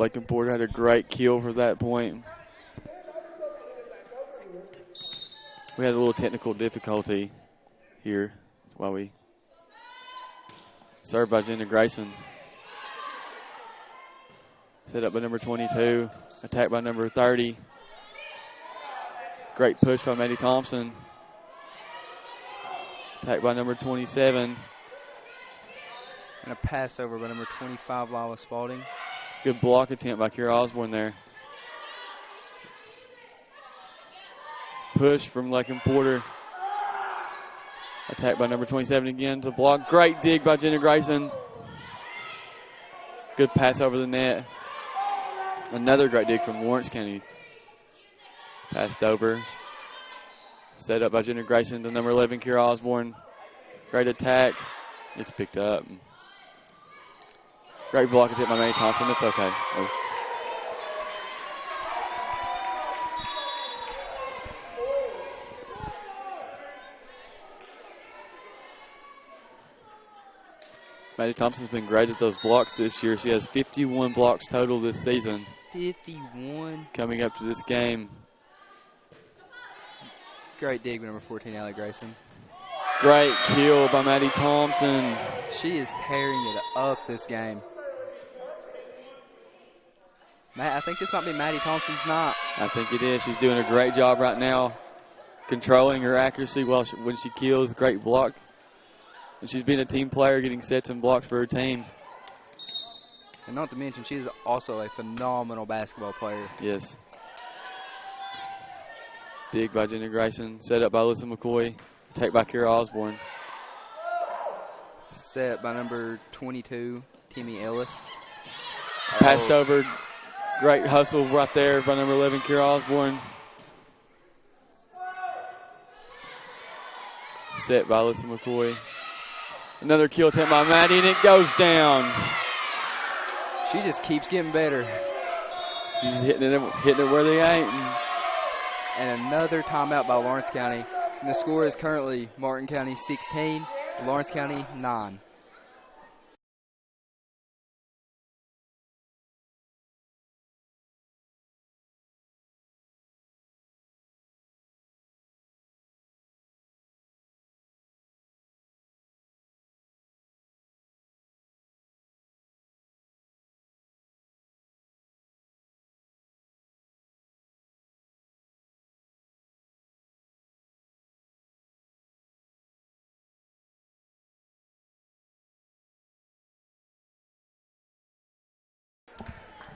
Lakin Porter had a great kill for that point. We had a little technical difficulty here. That's why we served by Jenna Grayson. Set up by number 22. Attacked by number 30. Great push by Maddie Thompson. Attacked by number 27. And a pass over by number 25, Lila Spalding. Good block attempt by Kira Osborne there. Push from Lakin Porter. Attacked by number 27 again to block. Great dig by Jenna Grayson. Good pass over the net. Another great dig from Lawrence County. Passed over. Set up by Jenna Grayson to number 11, Kira Osborne. Great attack. It's picked up. Great block attempt by May Thompson. It's okay. Oh. Maddie Thompson's been great at those blocks this year. She has 51 blocks total this season. 51. Coming up to this game. Great dig by number 14, Allie Grayson. Great kill by Maddie Thompson. She is tearing it up this game. I think this might be Maddie Thompson's night. I think it is. She's doing a great job right now, controlling her accuracy when she kills. Great block. And she's been a team player, getting sets and blocks for her team. And not to mention, she's also a phenomenal basketball player. Yes. Dig by Jenna Grayson. Set up by Alyssa McCoy. Take by Kira Osborne. Set by number 22, Timmy Ellis. Passed over. Great hustle right there by number 11, Kira Osborne. Set by Alyssa McCoy. Another kill attempt by Maddie, and it goes down. She just keeps getting better. She's hitting it where they ain't. And another timeout by Lawrence County. And the score is currently Martin County 16, Lawrence County 9.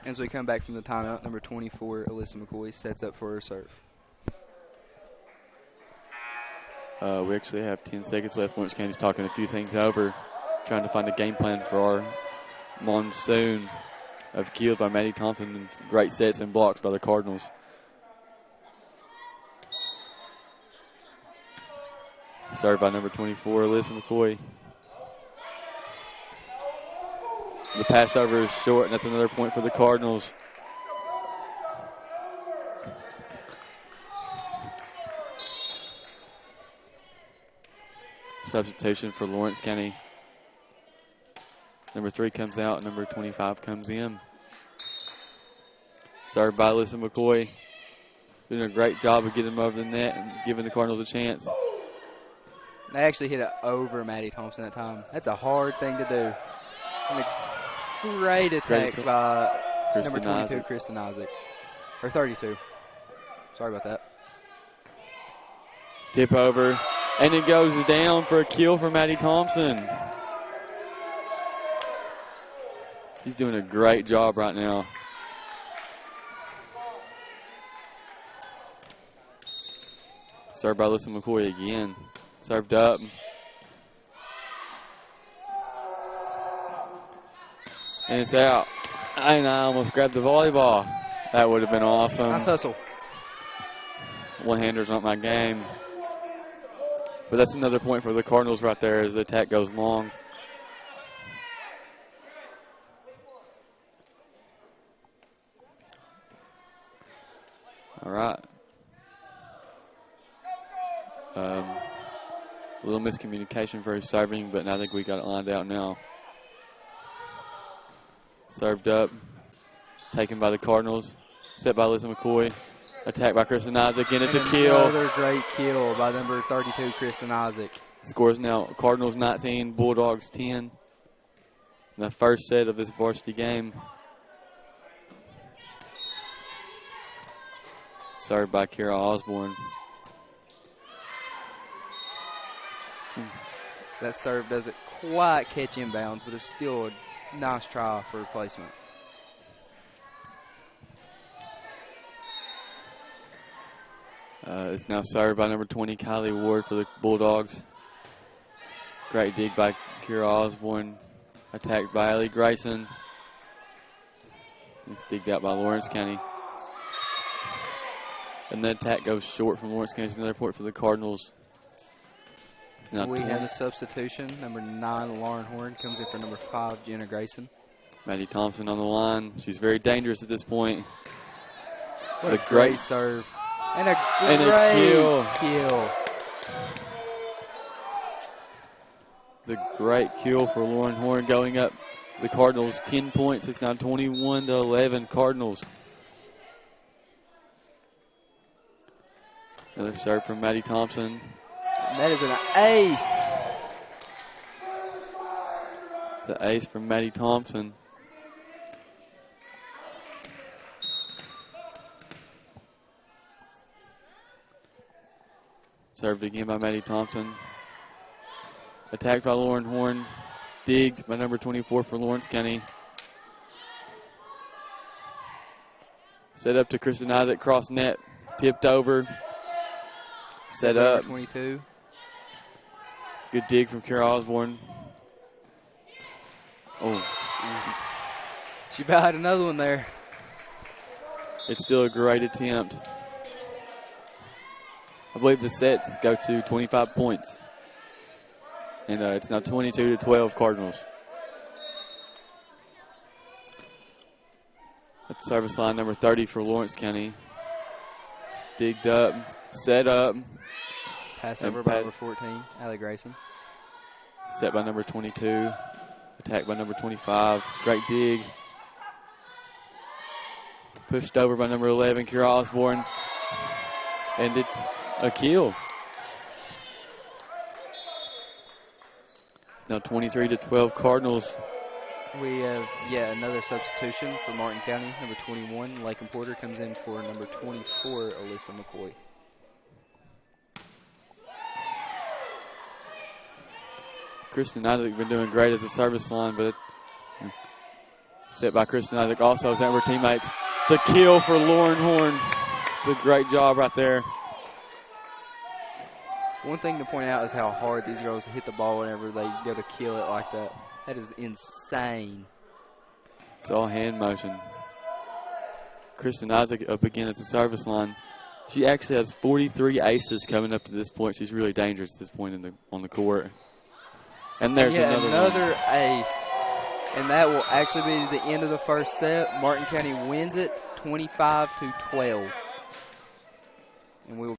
As we come back from the timeout, number 24, Alyssa McCoy, sets up for her serve. We actually have 10 seconds left. Lawrence County's talking a few things over, trying to find a game plan for our monsoon of kills by Maddie Thompson and great sets and blocks by the Cardinals. Served by number 24, Alyssa McCoy. The pass over is short, and that's another point for the Cardinals. Substitution for Lawrence County. Number 3 comes out, number 25 comes in. Served by Alyssa McCoy. Doing a great job of getting them over the net and giving the Cardinals a chance. They actually hit it over Maddie Thompson that time. That's a hard thing to do. And a great attack by number 22, Kristen Isaac. Or 32. Sorry about that. Tip over. And it goes down for a kill for Maddie Thompson. He's doing a great job right now. Served by Alyssa McCoy again. Served up. And it's out. And I almost grabbed the volleyball. That would have been awesome. Nice hustle. One-hander's not my game. But that's another point for the Cardinals right there as the attack goes long. All right. A little miscommunication for his serving, but I think we got it lined out now. Served up. taken by the Cardinals. Set by Alyssa McCoy. Attacked by Kristen Isaac, and it's a kill. Another great kill by number 32, Kristen Isaac. Scores now Cardinals 19, Bulldogs 10. In the first set of this varsity game. Served by Kara Osborne. That serve doesn't quite catch inbounds, but it's still a nice try for replacement. It's now served by number 20, Kylie Ward for the Bulldogs. Great dig by Kira Osborne. Attacked by Ellie Grayson. It's digged out by Lawrence County. And the attack goes short from Lawrence County. It's another point for the Cardinals. Now we have a substitution. Number 9, Lauren Horn, comes in for number 5, Jenna Grayson. Maddie Thompson on the line. She's very dangerous at this point. What a great serve. And a great kill. It's a great kill for Lauren Horn, going up the Cardinals 10 points. It's now 21-11 Cardinals. Another serve from Maddie Thompson. And that is an ace. It's an ace from Maddie Thompson. Served again by Maddie Thompson. Attacked by Lauren Horn. Digged by number 24 for Lawrence County. Set up to Kristen Isaac, cross net. Tipped over. Set up. 22. Good dig from Kara Osborne. Oh. She about had another one there. It's still a great attempt. I believe the sets go to 25 points. And it's now 22-12 Cardinals. At the service line, number 30 for Lawrence County. Digged up, set up. Pass over by number 14, Allie Grayson. Set by number 22. Attacked by number 25. Great dig. Pushed over by number 11, Kira Osborne. And it's a kill. Now 23-12 Cardinals. We have yet another substitution for Martin County. Number 21, Lakin Porter, comes in for number 24, Alyssa McCoy. Kristen Isaac been doing great at the service line, but set by Kristen Isaac also sent her teammates. It's a kill for Lauren Horn. It's a great job right there. One thing to point out is how hard these girls hit the ball whenever they go to kill it like that. That is insane. It's all hand motion. Kristen Isaac up again at the service line. She actually has 43 aces coming up to this point. She's really dangerous at this point on the court. And there's another ace. And that will actually be the end of the first set. Martin County wins it 25-12. And we will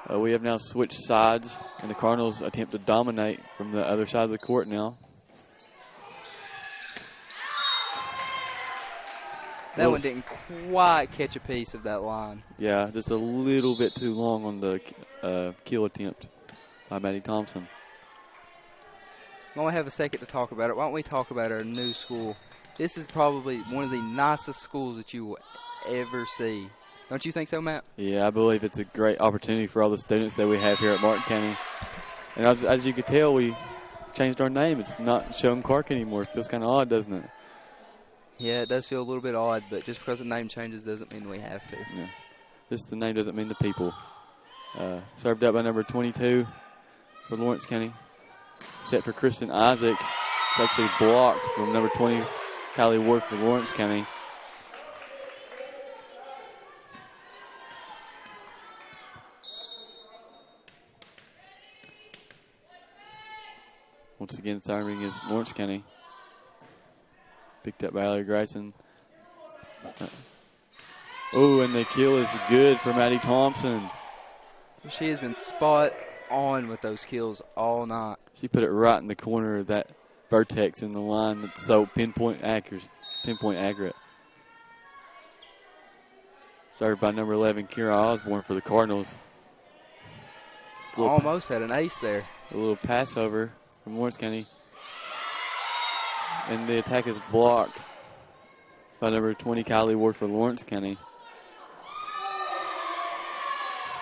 We have now switched sides, and the Cardinals attempt to dominate from the other side of the court now. That one didn't quite catch a piece of that line. Yeah, just a little bit too long on the kill attempt by Maddie Thompson. I only have a second to talk about it. Why don't we talk about our new school? This is probably one of the nicest schools that you will ever see. Don't you think so, Matt? Yeah, I believe it's a great opportunity for all the students that we have here at Martin County. And as you can tell, we changed our name. It's not Shown Clark anymore. It feels kind of odd, doesn't it? Yeah, it does feel a little bit odd, but just because the name changes doesn't mean we have to. Yeah. Just the name doesn't mean the people. Served up by number 22 for Lawrence County. Set for Kristen Isaac. It's actually blocked from number 20, Kylie Ward for Lawrence County. Once again, serving is Lawrence County. Picked up by Ellie Grayson. Oh, and the kill is good for Maddie Thompson. She has been spot on with those kills all night. She put it right in the corner of that vertex in the line that's so pinpoint accurate. Served by number 11, Kira Osborne for the Cardinals. Almost had an ace there. A little pass over from Lawrence County. And the attack is blocked by number 20, Kylie Ward for Lawrence County.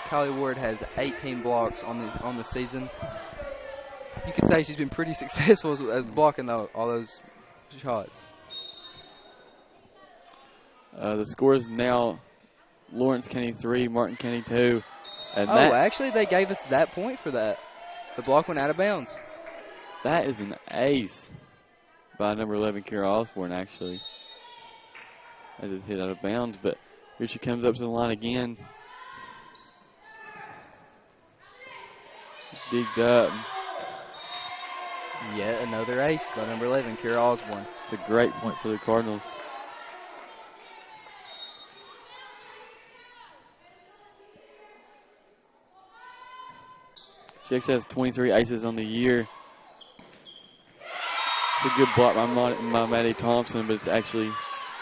Kylie Ward has 18 blocks on the season. You could say she's been pretty successful at blocking all those shots. The score is now Lawrence County 3, Martin County 2. And actually they gave us that point for that. The block went out of bounds. That is an ace by number 11, Kira Osborne, actually. That just hit out of bounds, but here she comes up to the line again. Digged up. Yet another ace by number 11, Kira Osborne. It's a great point for the Cardinals. She actually has 23 aces on the year. It's a good block by Maddie Thompson, but it's actually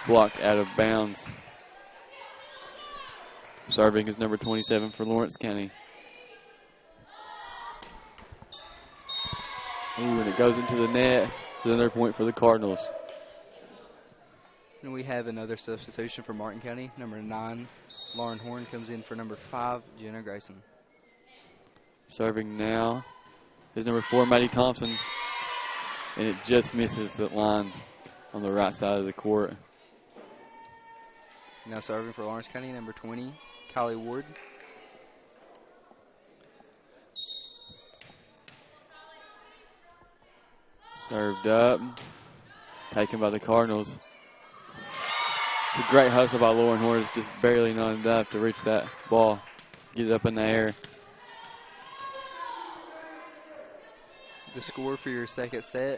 blocked out of bounds. Serving is number 27 for Lawrence County. Ooh, and it goes into the net. Another point for the Cardinals. And we have another substitution for Martin County. Number 9, Lauren Horn comes in for number 5, Jenna Grayson. Serving now is number 4, Maddie Thompson. And it just misses the line on the right side of the court. Now serving for Lawrence County, number 20, Kylie Ward. Served up. Taken by the Cardinals. It's a great hustle by Lauren Horn. It's just barely not enough to reach that ball. Get it up in the air. The score for your second set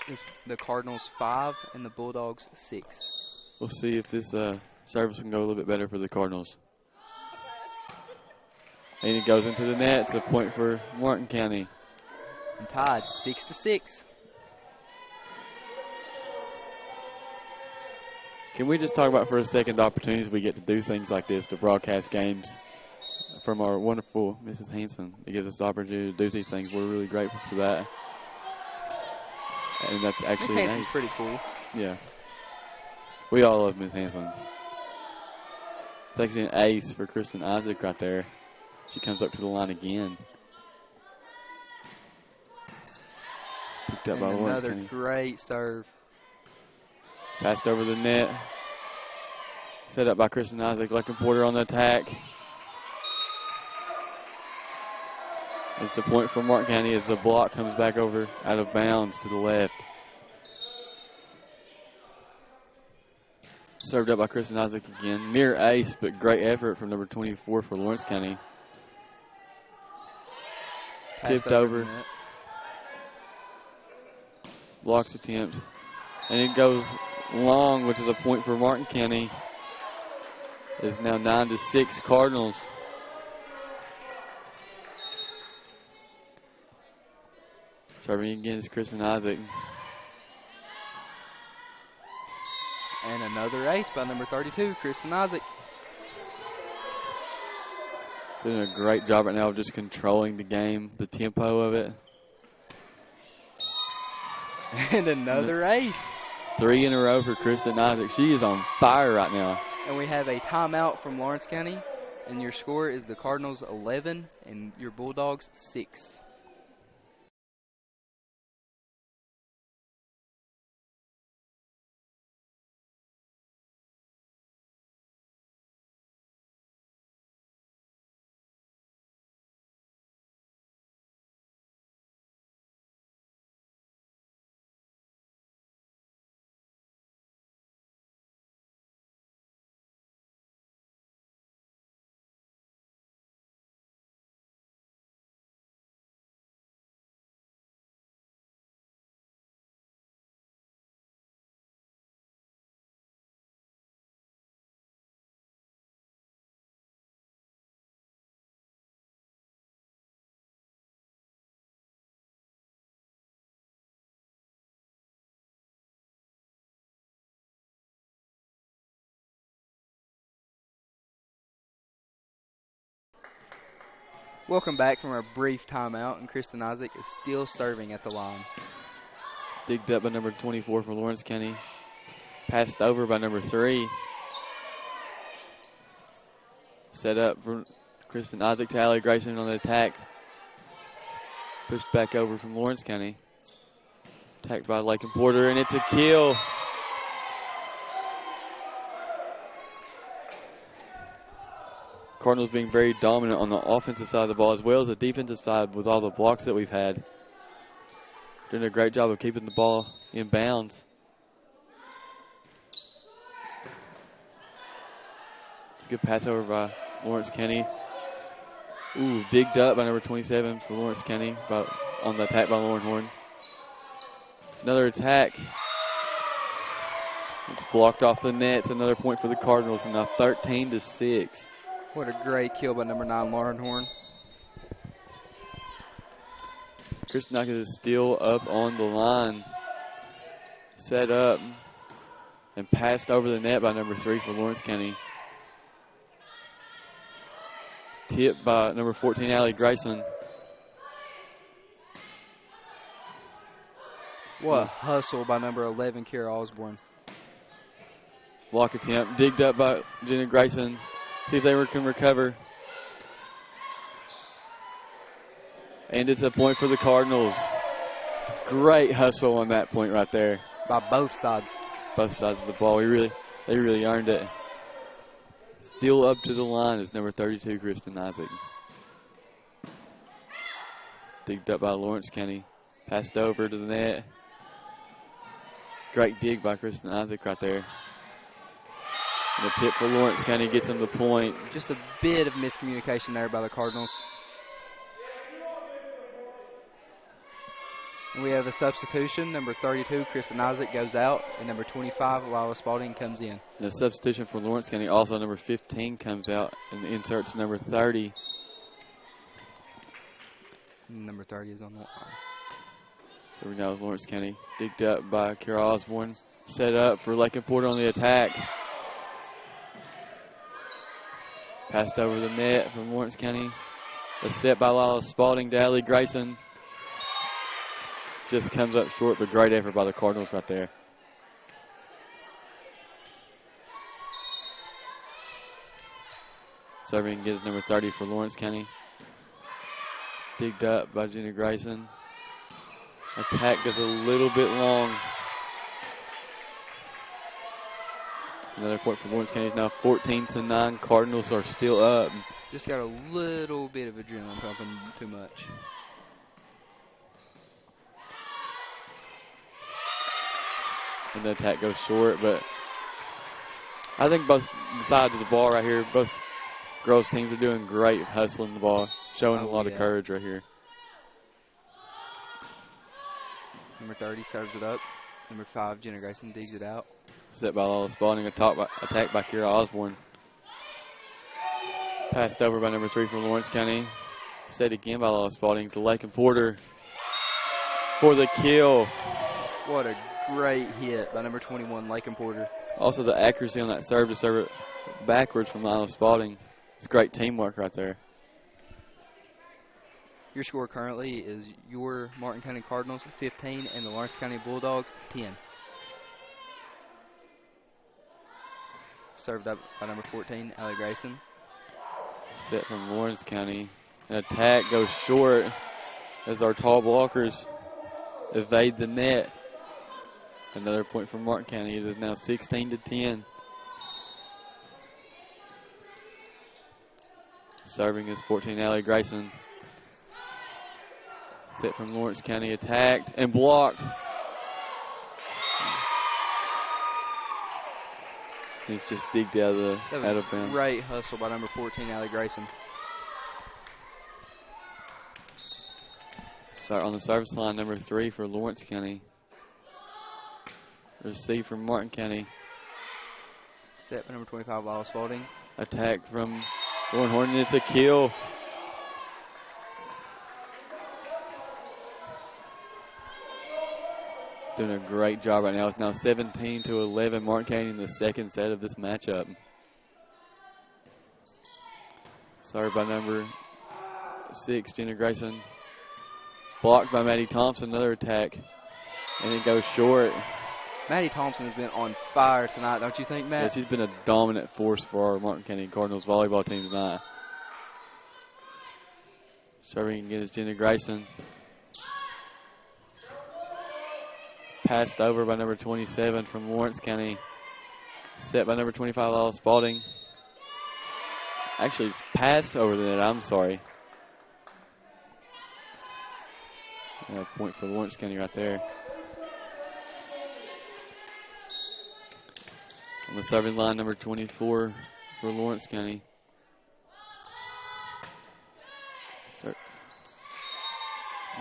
is the Cardinals 5 and the Bulldogs 6. We'll see if this service can go a little bit better for the Cardinals. And it goes into the net. It's a point for Martin County. And tied 6-6. Can we just talk about for a second the opportunities we get to do things like this, to broadcast games from our wonderful Mrs. Hanson? It gives us the opportunity to do these things. We're really grateful for that. And that's actually Miss Hanson's pretty cool. Yeah. We all love Miss Hanson. It's actually an ace for Kristen Isaac right there. She comes up to the line again. Picked up by Lawrence Another County. great serve. Passed over the net. Set up by Kristen Isaac. Lucken Porter on the attack. It's a point for Martin County as the block comes back over out of bounds to the left. Served up by Kristen Isaac again. Near ace, but great effort from number 24 for Lawrence County. Tipped over. Blocks attempt. And it goes long, which is a point for Martin County. It's now 9-6 Cardinals. Serving again is Kristen Isaac. And another ace by number 32, Kristen Isaac. Doing a great job right now of just controlling the game, the tempo of it. And another ace. 3 in a row for Kristen Isaac. She is on fire right now. And we have a timeout from Lawrence County. And your score is the Cardinals 11 and your Bulldogs 6. Welcome back from our brief timeout, and Kristen Isaac is still serving at the line. Digged up by number 24 for Lawrence County. Passed over by number 3. Set up for Kristen Isaac to Allie Grayson on the attack. Pushed back over from Lawrence County. Attacked by Lakin Porter, and it's a kill. Cardinals being very dominant on the offensive side of the ball as well as the defensive side with all the blocks that we've had. Doing a great job of keeping the ball in bounds. It's a good pass over by Lawrence County. Ooh, digged up by number 27 for Lawrence County on the attack by Lauren Horn. Another attack. It's blocked off the net. It's another point for the Cardinals, and now 13-6. What a great kill by number 9, Lauren Horn. Kristen Isaac is still up on the line. Set up and passed over the net by number 3 for Lawrence County. Tipped by number 14, Allie Grayson. What a hustle by number 11, Kara Osborne. Block attempt. Digged up by Jenna Grayson. See if they can recover. And it's a point for the Cardinals. Great hustle on that point right there. By both sides. Both sides of the ball. They really earned it. Still up to the line is number 32, Kristen Isaac. Digged up by Lawrence County. Passed over to the net. Great dig by Kristen Isaac right there. And the tip for Lawrence County gets him the point. Just a bit of miscommunication there by the Cardinals. And we have a substitution. Number 32, Kristen Isaac, goes out. And number 25, Lila Spalding, comes in. And the substitution for Lawrence County, also number 15, comes out and inserts number 30. Number 30 is on the line. So we know it's Lawrence County. Digged up by Kara Osborne. Set up for Lakin Porter on the attack. Passed over the net from Lawrence County. A set by Lila Spalding to Allie Grayson. Just comes up short, but great effort by the Cardinals right there. Serving gives number 30 for Lawrence County. Digged up by Jenna Grayson. Attack goes a little bit long. Another point for Lawrence County is now 14-9. Cardinals are still up. Just got a little bit of adrenaline pumping too much. And the attack goes short, but I think both sides of the ball right here, both girls teams are doing great hustling the ball, showing a lot of courage right here. Number 30 serves it up. Number 5, Jenna Grayson, digs it out. Set by Lila Spalding, attack by Kara Osborne. Passed over by number 3 from Lawrence County. Set again by Lila Spalding to Lakin Porter. for the kill. What a great hit by number 21, Lakin Porter. Also, the accuracy on that serve to serve it backwards from Lila Spalding. It's great teamwork right there. Your score currently is your Martin County Cardinals 15 and the Lawrence County Bulldogs 10. Served up by number 14, Allie Grayson. Set from Lawrence County. An attack goes short as our tall blockers evade the net. Another point from Martin County. It is now 16-10. Serving is 14, Allie Grayson. Set from Lawrence County, attacked and blocked. It's just digged out of bounds. Great hustle by number 14, Allie Grayson. Start on the service line, number 3 for Lawrence County. Receive from Martin County. Set by number 25, Lila Spalding. Attack from Lauren Horton. It's a kill. Doing a great job right now. It's now 17-11. Martin County in the second set of this matchup. Served by number 6, Jenna Grayson. Blocked by Maddie Thompson. Another attack. And it goes short. Maddie Thompson has been on fire tonight, don't you think, Matt? Yeah, she's been a dominant force for our Martin County Cardinals volleyball team tonight. Serving again is Jenna Grayson. Passed over by number 27 from Lawrence County. Set by number 25, Lila Spalding. Actually, it's passed over the net. I'm sorry. A point for Lawrence County right there. On the serving line, number 24 for Lawrence County.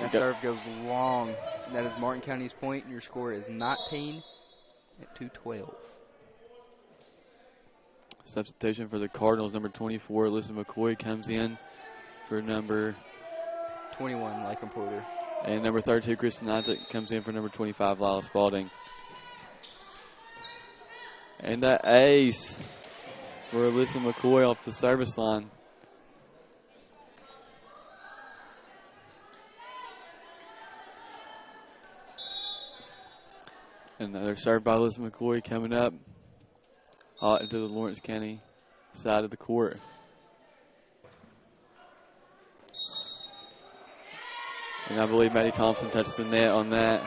That serve goes long. That is Martin County's point, and your score is 19 at 2-12. Substitution for the Cardinals, number 24, Alyssa McCoy comes in for number 21, Lakin Porter. And number 32, Kristen Isaac, comes in for number 25, Lila Spalding. And that ace for Alyssa McCoy off the service line. Another serve by Alyssa McCoy coming up into the Lawrence County side of the court. And I believe Maddie Thompson touched the net on that.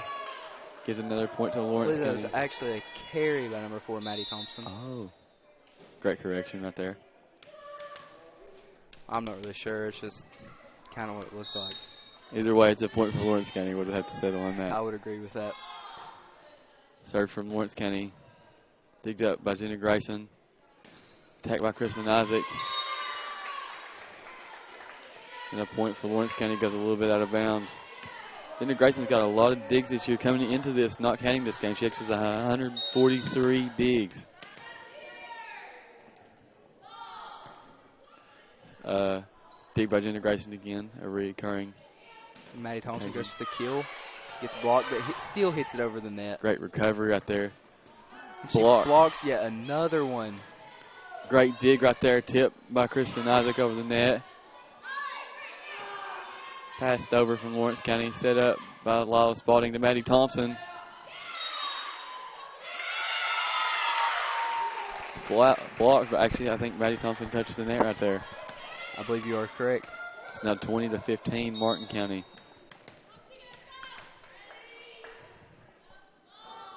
Gives another point to Lawrence County. That was actually a carry by number 4, Maddie Thompson. Oh. Great correction right there. I'm not really sure. It's just kind of what it looks like. Either way, it's a point for Lawrence County. Would have to settle on that. I would agree with that. Serve from Lawrence County. Digged up by Jenna Grayson. Attacked by Kristen Isaac. And a point for Lawrence County, goes a little bit out of bounds. Jenna Grayson's got a lot of digs this year coming into this, not counting this game. She actually has 143 digs. Dig by Jenna Grayson again, a recurring. Maddie Thompson goes for the kill. Gets blocked, but still hits it over the net. Great recovery right there. She blocks yet another one. Great dig right there, tipped by Kristen Isaac over the net. Passed over from Lawrence County, set up by Lila Spalding to Maddie Thompson. Blocked, but actually I think Maddie Thompson touched the net right there. I believe you are correct. It's now 20-15 Martin County.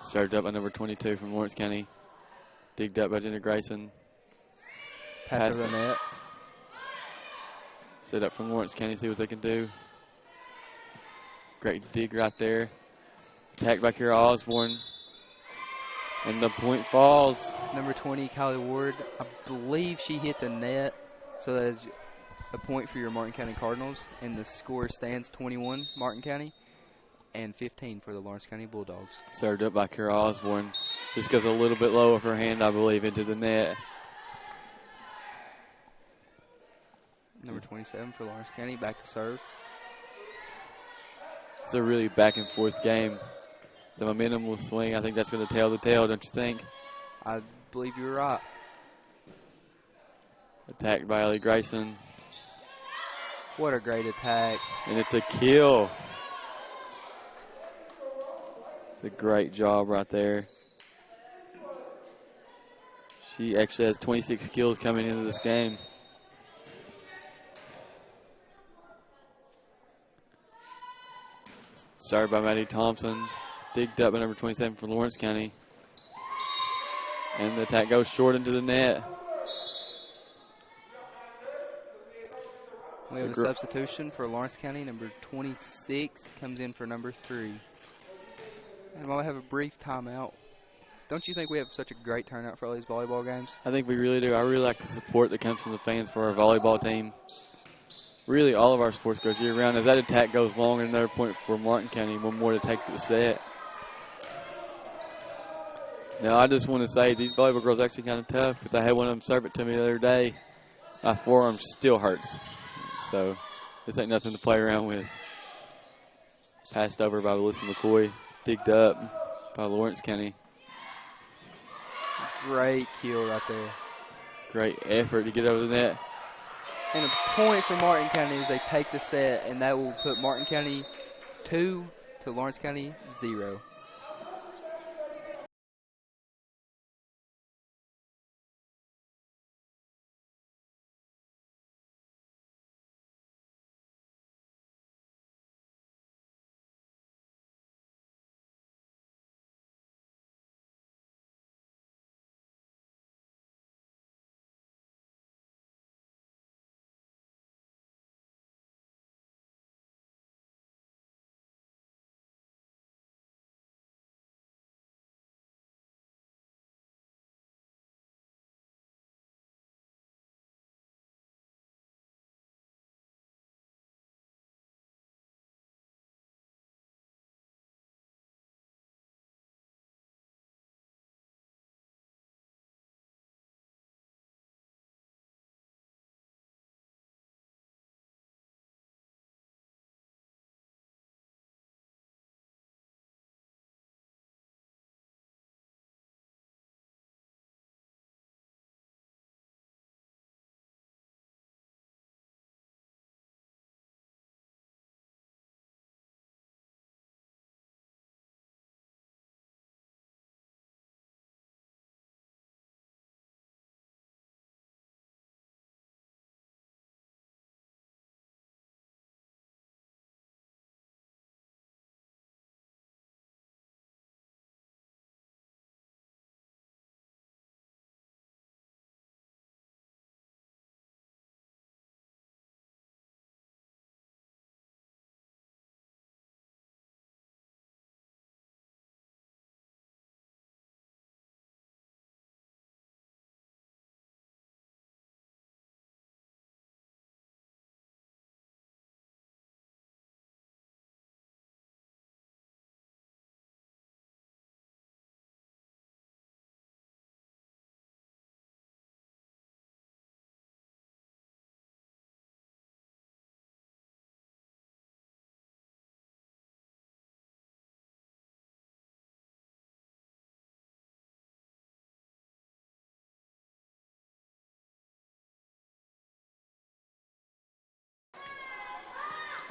Served up by number 22 from Lawrence County. Digged up by Jenna Grayson. Pass over the net. Set up from Lawrence County, see what they can do. Great dig right there. Attacked by Kara Osborne. And the point falls. Number 20, Kylie Ward. I believe she hit the net. So that is a point for your Martin County Cardinals. And the score stands 21, Martin County, and 15 for the Lawrence County Bulldogs. Served up by Kara Osborne. Just goes a little bit low of her hand, I believe, into the net. Number 27 for Lawrence County, back to serve. It's a really back and forth game. The momentum will swing. I think that's going to tell the tale, don't you think? I believe you're right. Attacked by Ellie Grayson. What a great attack. And it's a kill. It's a great job right there. She actually has 26 kills coming into this game. Started by Maddie Thompson. Digged up by number 27 for Lawrence County. And the attack goes short into the net. We have a substitution for Lawrence County. Number 26 comes in for number 3. And we'll have a brief timeout. Don't you think we have such a great turnout for all these volleyball games? I think we really do. I really like the support that comes from the fans for our volleyball team. Really, all of our sports goes year-round. As that attack goes long, another point for Martin County, one more to take the set. Now, I just want to say these volleyball girls are actually kind of tough because I had one of them serve it to me the other day. My forearm still hurts. So, this ain't nothing to play around with. Passed over by Melissa McCoy. Digged up by Lawrence County. Great kill right there. Great effort to get over the net. And a point for Martin County as they take the set, and that will put Martin County 2 to Lawrence County 0.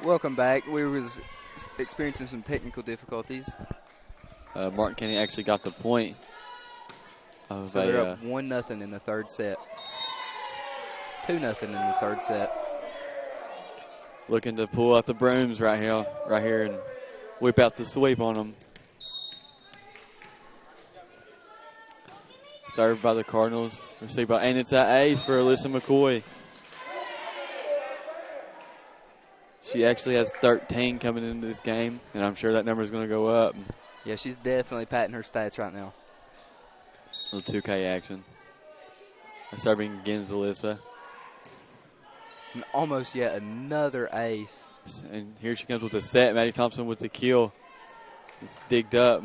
Welcome back. We was experiencing some technical difficulties. Martin County actually got the point. So they're up 1-0 in the third set. 2-0 in the third set. Looking to pull out the brooms right here, and whip out the sweep on them. Served by the Cardinals. Received by, and it's an ace for Alyssa McCoy. She actually has 13 coming into this game, and I'm sure that number is going to go up. Yeah, she's definitely patting her stats right now. A little 2K action. Serving against Alyssa. And almost yet another ace. And here she comes with the set. Maddie Thompson with the kill. It's digged up.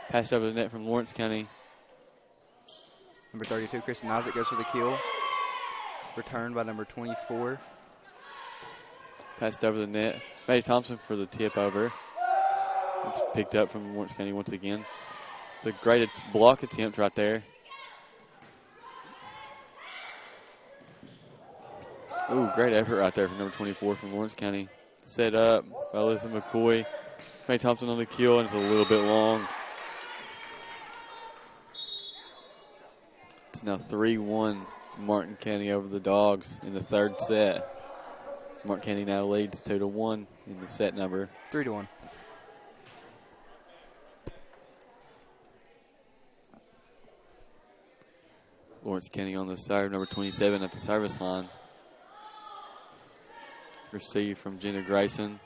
Passed over the net from Lawrence County. Number 32, Kristen Isaac goes for the kill. Returned by number 24. Passed over the net. Maddie Thompson for the tip over. It's picked up from Lawrence County once again. It's a great block attempt right there. Ooh, great effort right there from number 24 from Lawrence County. Set up by Alyssa McCoy. Maddie Thompson on the kill, and it's a little bit long. It's now 3-1 Martin County over the Dogs in the third set. Martin County now leads 2-1 in the set number. 3-1. Lawrence County on the serve, number 27 at the service line. Receive from Jenna Grayson.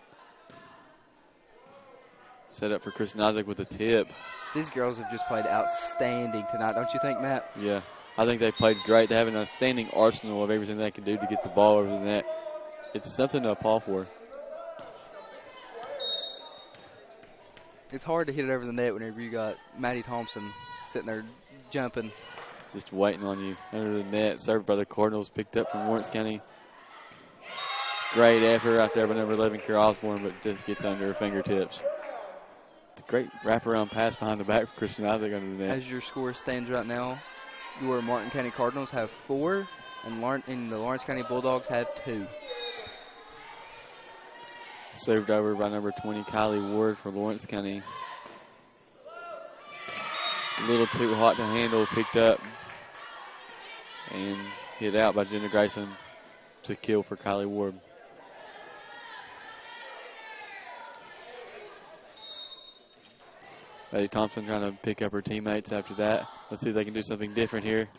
Set up for Kristen Isaac with a tip. These girls have just played outstanding tonight, don't you think, Matt? Yeah, I think they played great. They have an outstanding arsenal of everything they can do to get the ball over the net. It's something to applaud for. It's hard to hit it over the net whenever you got Maddie Thompson sitting there jumping. Just waiting on you under the net. Served by the Cardinals, picked up from Lawrence County. Great effort out there by number 11, Kira Osborne, but just gets under her fingertips. It's a great wraparound pass behind the back for Kristen Isaac under the net. As your score stands right now, your Martin County Cardinals have 4, and the Lawrence County Bulldogs have 2. Served over by number 20, Kylie Ward for Lawrence County. A little too hot to handle, picked up and hit out by Jenna Grayson to kill for Kylie Ward. Maddie Thompson trying to pick up her teammates after that. Let's see if they can do something different here.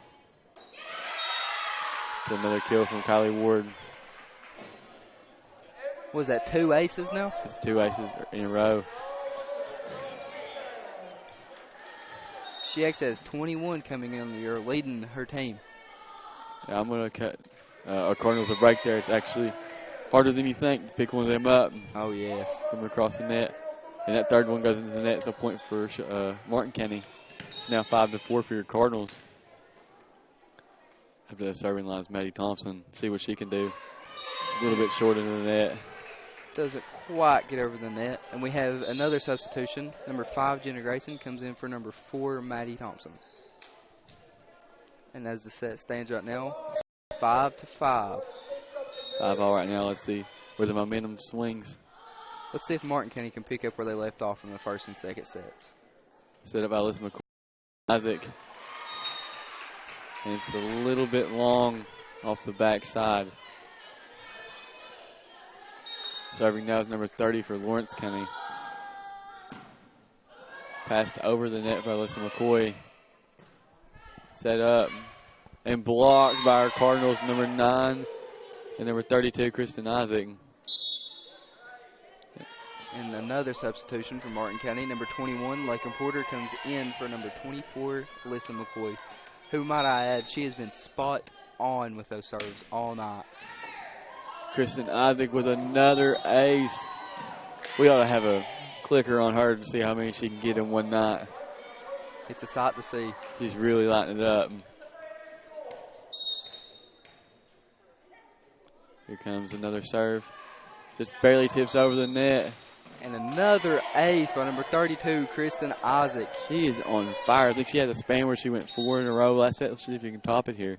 Another kill from Kylie Ward. Was that 2 aces now? It's 2 aces in a row. She actually has 21 coming in. You're leading her team. Yeah, I'm going to cut our Cardinals a break there. It's actually harder than you think to pick one of them up. Oh, yes. From across the net. And that third one goes into the net. It's a point for Martin County. Now 5-4 for your Cardinals. After the serving line is Maddie Thompson. See what she can do. A little bit short into the net. Doesn't quite get over the net. And we have another substitution. Number 5, Jenna Grayson, comes in for number 4, Maddie Thompson. And as the set stands right now, it's 5-5. 5-all right now. Let's see where the momentum swings. Let's see if Martin County can pick up where they left off from the first and second sets. Set up by Alyssa McCoy. Isaac. And it's a little bit long off the backside. Serving now is number 30 for Lawrence County. Passed over the net by Alyssa McCoy. Set up and blocked by our Cardinals, number 9 and number 32, Kristen Isaac. And another substitution for Martin County. Number 21, Lakin Porter, comes in for number 24, Alyssa McCoy, who, might I add, she has been spot on with those serves all night. Kristen Isaac with another ace. We ought to have a clicker on her to see how many she can get in one night. It's a sight to see. She's really lighting it up. Here comes another serve. Just barely tips over the net. And another ace by number 32, Kristen Isaac. She is on fire. I think she had a span where she went 4 in a row last set. Let's see if you can top it here.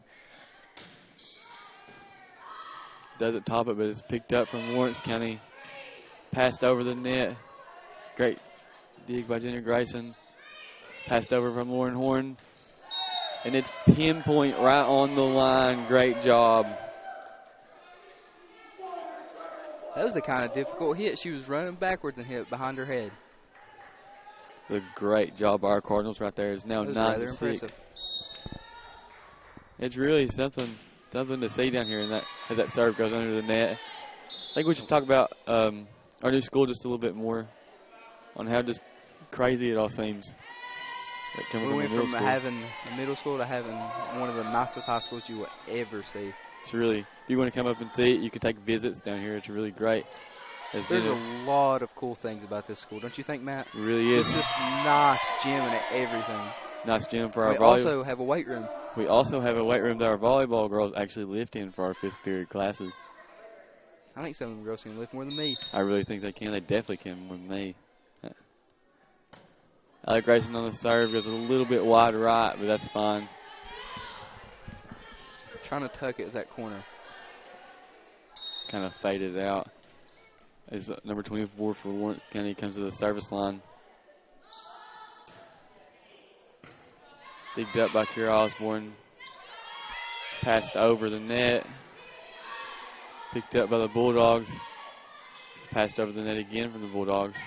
Doesn't top it, but it's picked up from Lawrence County. Passed over the net. Great dig by Jenna Grayson. Passed over from Lauren Horn. And it's pinpoint right on the line. Great job. That was a kind of difficult hit. She was running backwards and hit it behind her head. A great job by our Cardinals right there. It's now 9-6. It's really something to see down here in that as that serve goes under the net. I think we should talk about our new school just a little bit more on how just crazy it all seems. We went from having a middle school to having one of the nicest high schools you will ever see. It's really, if you want to come up and see it, you can take visits down here. It's really great. There's a lot of cool things about this school, don't you think, Matt? It really is. It's just nice gym and everything. Nice gym for our volleyball. We also have a weight room. We also have a weight room that our volleyball girls actually lift in for our 5th period classes. I think some of the girls can lift more than me. I really think they can. They definitely can more than me. Alec Grayson on the serve goes a little bit wide right, but that's fine. Trying to tuck it at that corner. Kind of faded out. As number 24 for Lawrence County comes to the service line. Digged up by Kira Osborne. Passed over the net. Picked up by the Bulldogs. Passed over the net again from the Bulldogs.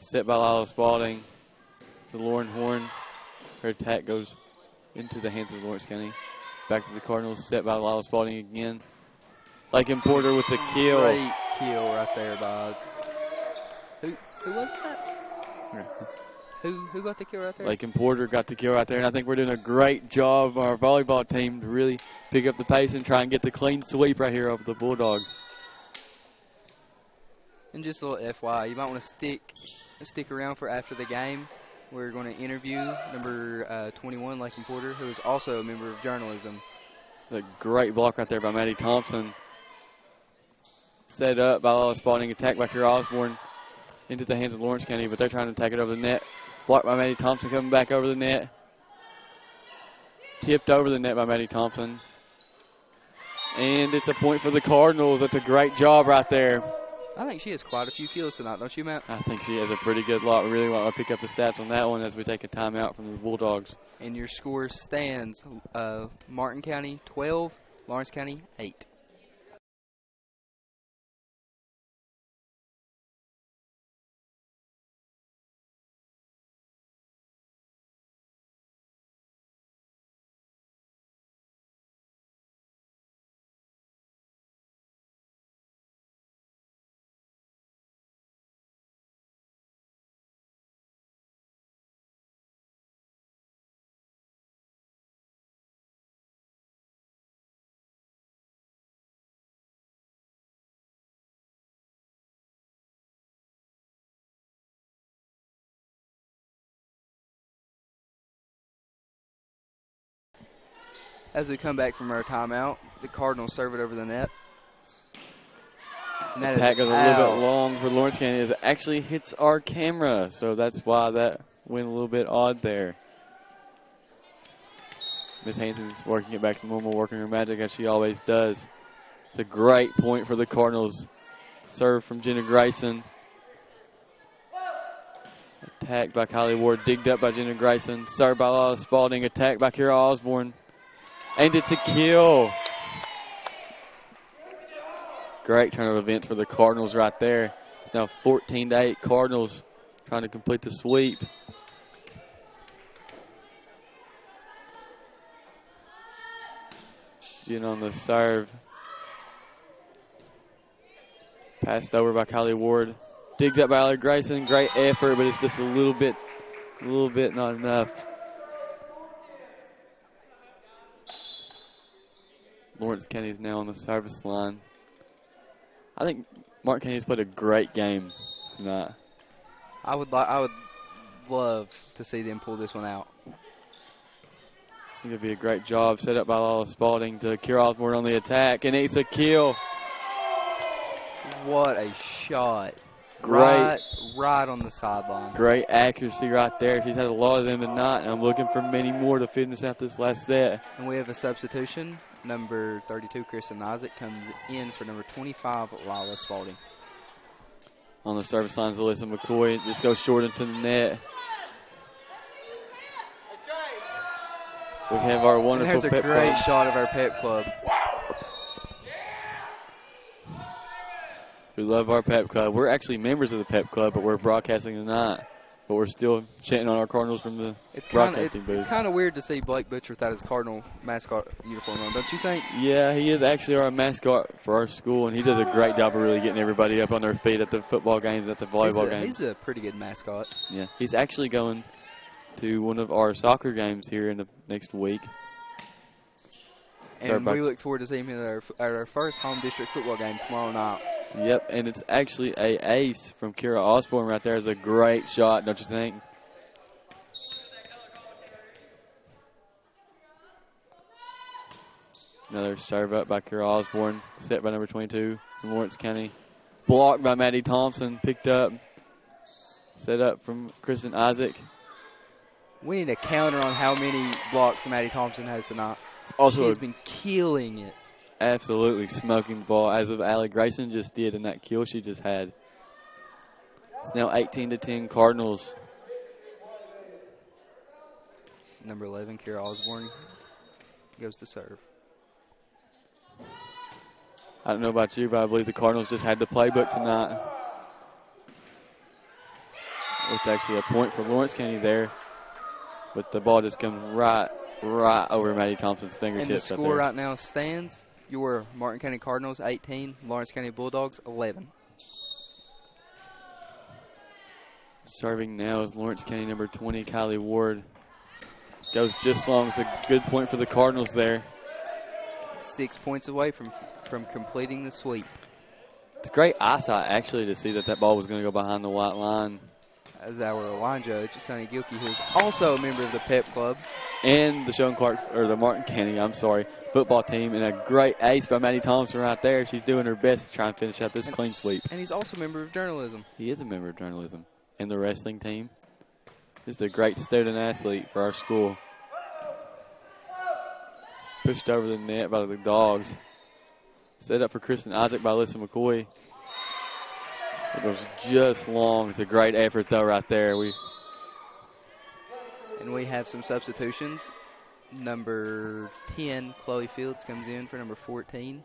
Set by Lila Spalding to Lauren Horn. Her attack goes into the hands of Lawrence County. Back to the Cardinals. Set by Lila Spalding again. Lakin Porter with the kill. Great kill right there by who was that? Who got the kill right there? Lakin Porter got the kill right there, and I think we're doing a great job, our volleyball team, to really pick up the pace and try and get the clean sweep right here over the Bulldogs. And just a little FYI, you might want to stick around for after the game. We're going to interview number 21, Lakin Porter, who is also a member of journalism. A great block right there by Maddie Thompson. Set up by Lila Spalding, attack by Kira Osborne into the hands of Lawrence County, but they're trying to attack it over the net. Blocked by Maddie Thompson, coming back over the net. Tipped over the net by Maddie Thompson. And it's a point for the Cardinals. That's a great job right there. I think she has quite a few kills tonight, don't you, Matt? I think she has a pretty good lot. We really want to pick up the stats on that one as we take a timeout from the Bulldogs. And your score stands Martin County 12, Lawrence County 8. As we come back from our timeout, the Cardinals serve it over the net. And that attack goes a little bit long for Lawrence County as it actually hits our camera. So that's why that went a little bit odd there. Miss Hanson's working it back to normal, working her magic as she always does. It's a great point for the Cardinals. Serve from Jenna Grayson. Attacked by Kylie Ward, digged up by Jenna Grayson. Served by Lila Spalding, attacked by Kira Osborne. And it's a kill. Great turn of events for the Cardinals right there. It's now 14-8 Cardinals trying to complete the sweep. Jen on the serve. Passed over by Kylie Ward. Digged up by Allie Grayson. Great effort, but it's just a little bit not enough. Lawrence County is now on the service line. I think Martin County has played a great game tonight. I would love to see them pull this one out. I think it'd be a great job. Set up by Lila Spalding to Kira Osborne on the attack, and it's a kill. What a shot. Great. Right on the sideline. Great accuracy right there. She's had a lot of them tonight, and I'm looking for many more to finish out this last set. And we have a substitution. Number 32, Kristen Isaac, comes in for number 25, Lila Spalding. On the service line is Alyssa McCoy. Just goes short into the net. We have our wonderful and there's a great club. shot of our pep club. We love our pep club. We're actually members of the pep club, but we're broadcasting tonight. But we're still chanting on our Cardinals from the broadcasting booth. It's kind of weird to see Blake Butcher without his Cardinal mascot uniform on, don't you think? Yeah, he is actually our mascot for our school, and he does a great job of really getting everybody up on their feet at the football games, at the volleyball games. He's a pretty good mascot. Yeah, he's actually going to one of our soccer games here in the next week. And we look forward to seeing him at our first home district football game tomorrow night. Yep, and it's actually a ace from Kira Osborne right there. Is a great shot, don't you think? Another serve up by Kira Osborne. Set by number 22 from Lawrence County. Blocked by Maddie Thompson. Picked up. Set up from Kristen Isaac. We need a counter on how many blocks Maddie Thompson has tonight. Also, she's been killing it. Absolutely smoking the ball, as of Allie Grayson just did in that kill she just had. It's now 18-10 Cardinals. Number 11, Kira Osborne, goes to serve. I don't know about you, but I believe the Cardinals just had the playbook tonight. It's actually a point for Lawrence County there, but the ball just comes right over Maddie Thompson's fingertips. And the score right now stands: your Martin County Cardinals 18, Lawrence County Bulldogs 11. Serving now is Lawrence County number 20, Kylie Ward. Goes just long. It's a good point for the Cardinals there. 6 points away from completing the sweep. It's great eyesight, actually, to see that ball was going to go behind the white line. As our line judge, Sonny Gilkey, who is also a member of the PEP Club. And the Sean Clark, or the Martin County, football team. And a great ace by Maddie Thompson right there. She's doing her best to try and finish out this clean sweep. And he's also a member of journalism. He is a member of journalism. And the wrestling team. Just a great student athlete for our school. Pushed over the net by the Dogs. Set up for Kristen Isaac by Alyssa McCoy. It goes just long. It's a great effort, though, right there. And we have some substitutions. Number 10, Chloe Fields, comes in for number 14,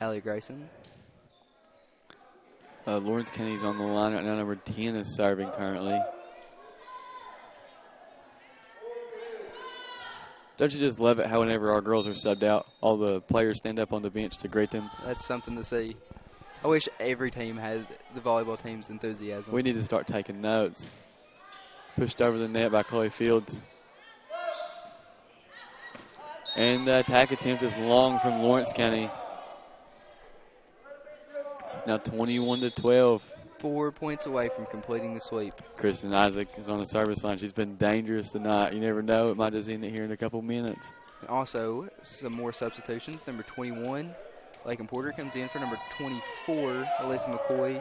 Allie Grayson. Lawrence County's on the line right now. Number 10 is serving currently. Don't you just love it how whenever our girls are subbed out, all the players stand up on the bench to greet them? That's something to see. I wish every team had the volleyball team's enthusiasm. We need to start taking notes. Pushed over the net by Chloe Fields. And the attack attempt is long from Lawrence County. It's now 21-12. 4 points away from completing the sweep. Kristen Isaac is on the service line. She's been dangerous tonight. You never know. It might just end it here in a couple minutes. Also, some more substitutions. Number 21, Lakin Porter, comes in for number 24, Alyssa McCoy.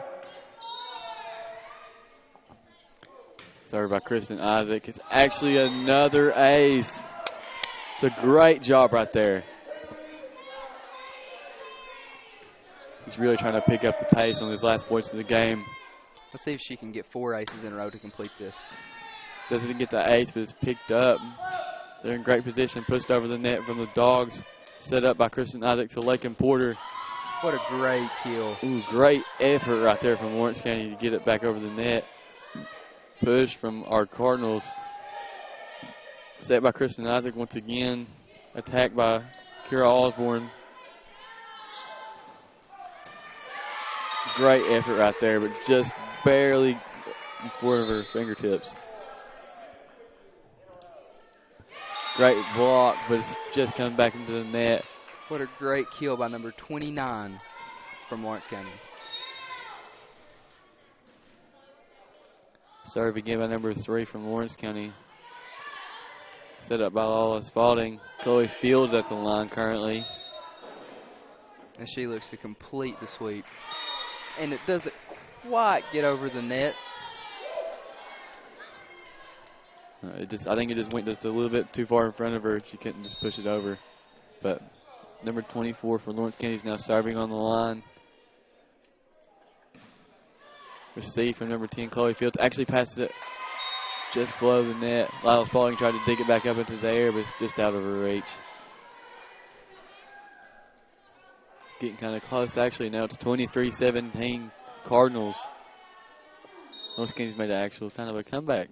Served by Kristen Isaac. It's actually another ace. It's a great job right there. He's really trying to pick up the pace on his last points of the game. Let's see if she can get 4 aces in a row to complete this. Doesn't get the ace, but it's picked up. They're in great position. Pushed over the net from the Dogs. Set up by Kristen Isaac to Lakin Porter. What a great kill. Ooh, great effort right there from Lawrence County to get it back over the net. Push from our Cardinals. Set by Kristen Isaac once again. Attacked by Kira Osborne. Great effort right there, but just barely in front of her fingertips. Great block, but it's just coming back into the net. What a great kill by number 29 from Lawrence County. Serve again by number 3 from Lawrence County. Set up by Lala Spalding. Chloe Fields at the line currently. And she looks to complete the sweep. And it doesn't quite get over the net. I think it just went just a little bit too far in front of her. She couldn't just push it over. But number 24 for Lawrence County is now serving on the line. Receive from number 10, Chloe Fields. Actually passes it just below the net. Lila Spalding tried to dig it back up into the air, but it's just out of her reach. It's getting kind of close, actually. Now it's 23-17 Cardinals. Lawrence County's made an actual kind of a comeback.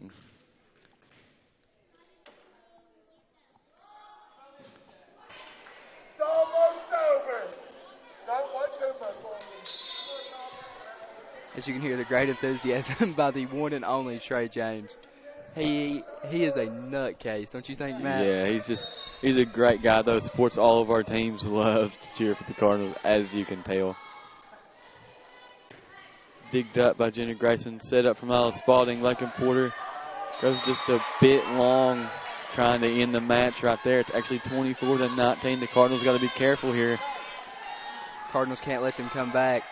As you can hear the great enthusiasm by the one and only Trey James. He is a nutcase, don't you think, Matt? Yeah, he's a great guy, though. Supports all of our teams, loves to cheer for the Cardinals, as you can tell. Digged up by Jenna Grayson, set up from Alice Spalding. Lakin Porter goes just a bit long. trying to end the match right there. It's actually 24-19. The Cardinals got to be careful here. Cardinals can't let them come back.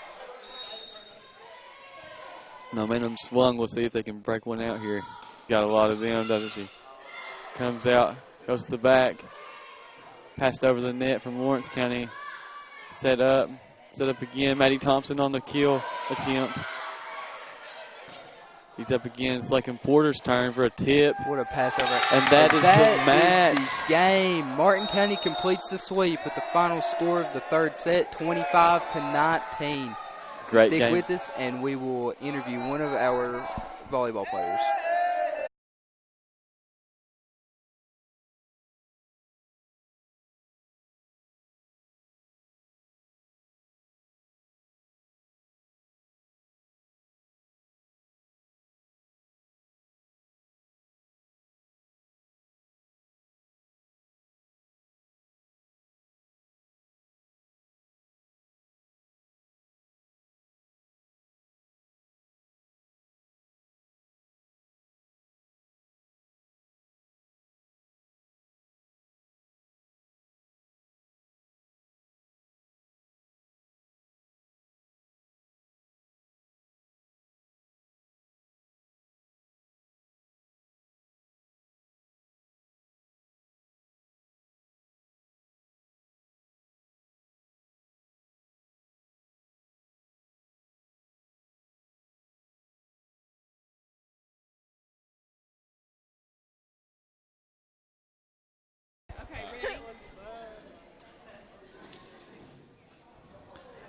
Momentum swung. We'll see if they can break one out here. Got a lot of them, doesn't she? Comes out, goes to the back. Passed over the net from Lawrence County. Set up again. Maddie Thompson on the kill attempt. He's up again. It's like in Porter's turn for a tip. What a pass over. And that is the match. Is the game. Martin County completes the sweep with the final score of the third set, 25-19. Great Stick game. with us, and we will interview one of our volleyball players.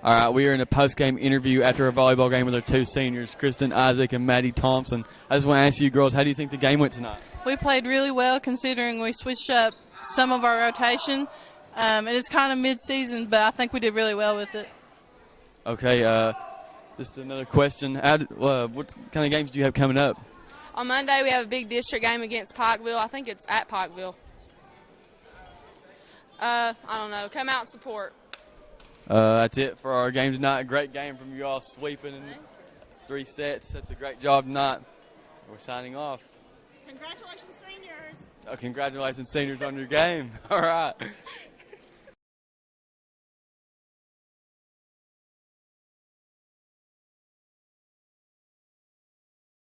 All right, we are in a post-game interview after a volleyball game with our two seniors, Kristen Isaac and Maddie Thompson. I just want to ask you girls, how do you think the game went tonight? We played really well considering we switched up some of our rotation. It is kind of mid-season, but I think we did really well with it. Okay, just another question. What kind of games do you have coming up? On Monday, we have a big district game against Pikeville. I think it's at Pikeville. I don't know. Come out and support. That's it for our game tonight. A great game from you all, sweeping in 3 sets. That's a great job tonight. We're signing off. Congratulations, seniors. Congratulations, seniors, on your game. All right.